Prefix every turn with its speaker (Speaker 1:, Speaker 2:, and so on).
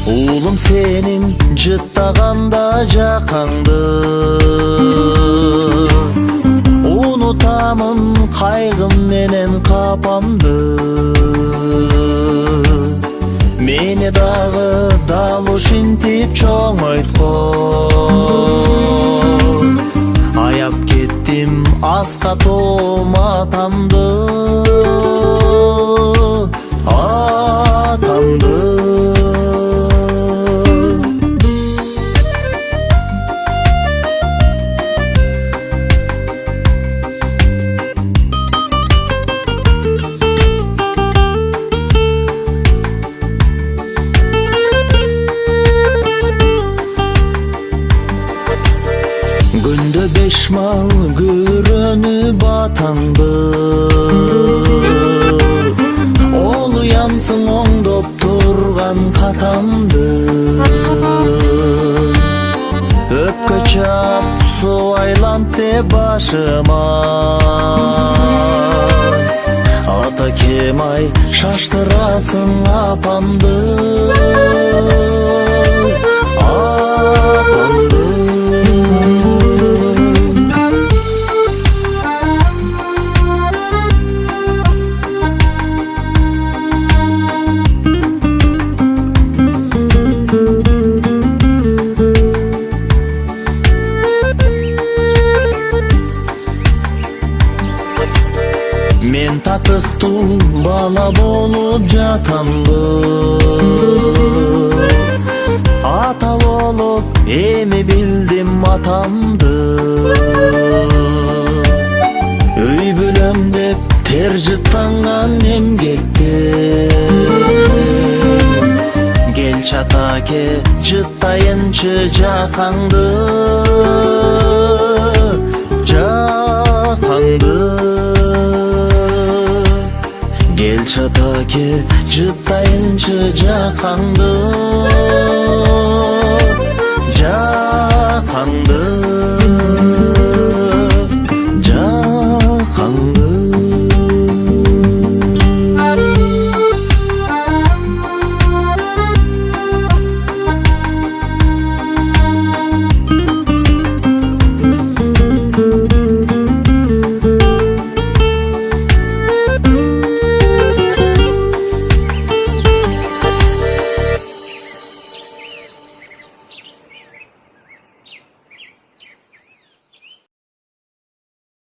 Speaker 1: Улым сенин жыттаганда жакаңды унутамын кайгым менен капамды. Мени дагы дал ушинтип чоңойткон, аяп кеттим аска тоом атамды, атамды. Күндө 5 мал көрөнүп атаңды, ол уямсың оңдоп турган катамды. Өпкө чап суу айланты башыма, ата кемай шаштырасың апамды, апамды. Мен татыктуу бала болуп жатамды, ата болуп эми билдим атамды. Үй бүлөм деп тер жыттанган эмгекте, келчи атаке жыттайынчы жакаңды, жакаңды. Келчи атаке жыттайынчы жакаңды, жакаңды.